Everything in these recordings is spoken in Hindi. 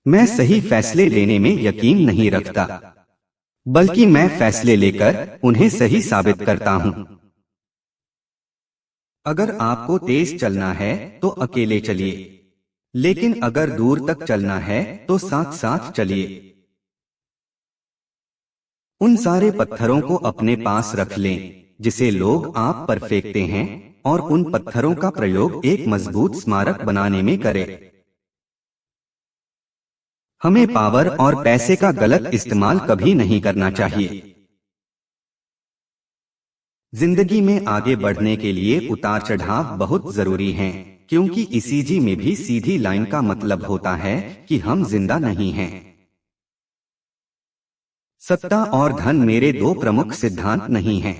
मैं सही फैसले लेने में यकीन नहीं रखता, बल्कि मैं फैसले लेकर उन्हें सही साबित करता हूँ। अगर आपको तेज चलना है तो अकेले चलिए, लेकिन अगर दूर तक चलना है तो साथ साथ चलिए। उन सारे पत्थरों को अपने पास रख लें जिसे लोग आप पर फेंकते हैं, और उन पत्थरों का प्रयोग एक मजबूत स्मारक बनाने में करें। हमें पावर और पैसे का गलत इस्तेमाल कभी नहीं करना चाहिए। जिंदगी में आगे बढ़ने के लिए उतार चढ़ाव बहुत जरूरी हैं, क्योंकि ईसीजी में भी सीधी लाइन का मतलब होता है कि हम जिंदा नहीं हैं। सत्ता और धन मेरे दो प्रमुख सिद्धांत नहीं हैं।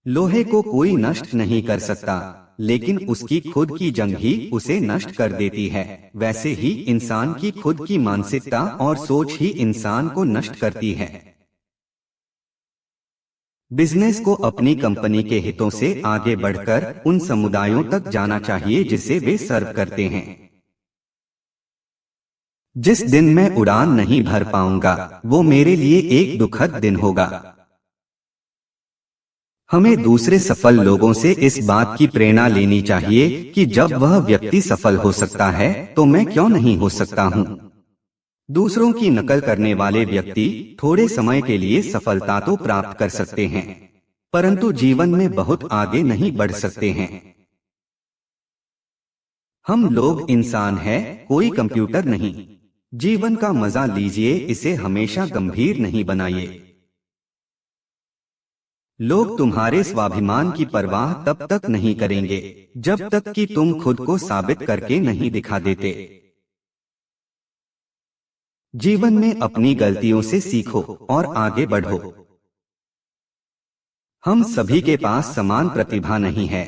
लोहे को कोई नष्ट नहीं कर सकता, लेकिन उसकी खुद की जंग ही उसे नष्ट कर देती है। वैसे ही इंसान की खुद की मानसिकता और सोच ही इंसान को नष्ट करती है। बिजनेस को अपनी कंपनी के हितों से आगे बढ़कर उन समुदायों तक जाना चाहिए जिसे वे सर्व करते हैं। जिस दिन मैं उड़ान नहीं भर पाऊंगा वो मेरे लिए एक दुखद दिन होगा। हमें दूसरे सफल लोगों से इस बात की प्रेरणा लेनी चाहिए कि जब वह व्यक्ति सफल हो सकता है तो मैं क्यों नहीं हो सकता हूँ। दूसरों की नकल करने वाले व्यक्ति थोड़े समय के लिए सफलता तो प्राप्त कर सकते हैं, परंतु जीवन में बहुत आगे नहीं बढ़ सकते हैं। हम लोग इंसान हैं, कोई कंप्यूटर नहीं। जीवन का मजा लीजिए, इसे हमेशा गंभीर नहीं बनाइए। लोग तुम्हारे स्वाभिमान की परवाह तब तक नहीं करेंगे जब तक कि तुम खुद को साबित करके नहीं दिखा देते। जीवन में अपनी गलतियों से सीखो और आगे बढ़ो। हम सभी के पास समान प्रतिभा नहीं है,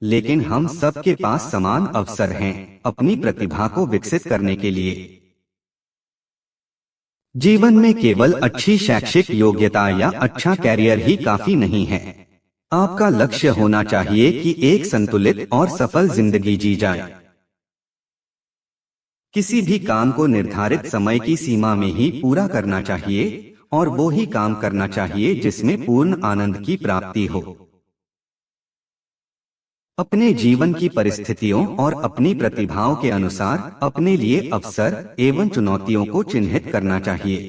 लेकिन हम सबके पास समान अवसर हैं अपनी प्रतिभा को विकसित करने के लिए। जीवन में केवल अच्छी शैक्षिक योग्यता या अच्छा कैरियर ही काफी नहीं है। आपका लक्ष्य होना चाहिए कि एक संतुलित और सफल जिंदगी जी जाए। किसी भी काम को निर्धारित समय की सीमा में ही पूरा करना चाहिए, और वो ही काम करना चाहिए जिसमें पूर्ण आनंद की प्राप्ति हो। अपने जीवन की परिस्थितियों और अपनी प्रतिभाओं के अनुसार अपने लिए अवसर एवं चुनौतियों को चिन्हित करना चाहिए।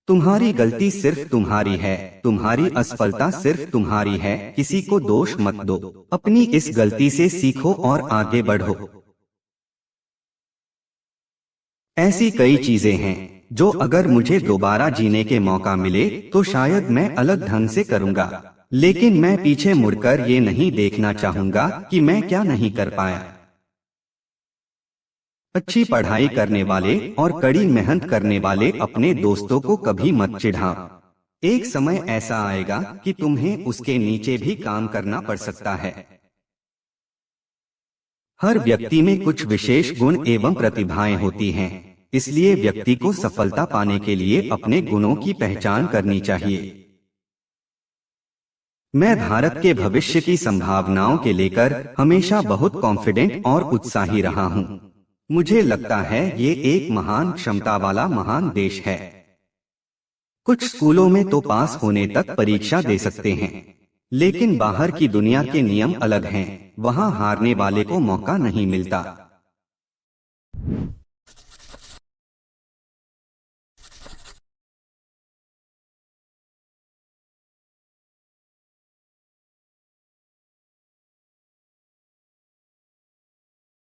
तुम्हारी गलती सिर्फ तुम्हारी है, तुम्हारी असफलता सिर्फ तुम्हारी है, किसी को दोष मत दो। अपनी इस गलती से सीखो और आगे बढ़ो। ऐसी कई चीजें हैं जो अगर मुझे दोबारा जीने के मौका मिले तो शायद मैं अलग ढंग से करूंगा, लेकिन मैं पीछे मुड़कर ये नहीं देखना चाहूंगा कि मैं क्या नहीं कर पाया। अच्छी पढ़ाई करने वाले और कड़ी मेहनत करने वाले अपने दोस्तों को कभी मत चिढ़ाओ। एक समय ऐसा आएगा कि तुम्हें उसके नीचे भी काम करना पड़ सकता है। हर व्यक्ति में कुछ विशेष गुण एवं प्रतिभाएं होती हैं, इसलिए व्यक्ति को सफलता पाने के लिए अपने गुणों की पहचान करनी चाहिए। मैं भारत के भविष्य की संभावनाओं के लेकर हमेशा बहुत कॉन्फिडेंट और उत्साही रहा हूं। मुझे लगता है ये एक महान क्षमता वाला महान देश है। कुछ स्कूलों में तो पास होने तक परीक्षा दे सकते हैं, लेकिन बाहर की दुनिया के नियम अलग हैं। वहां हारने वाले को मौका नहीं मिलता।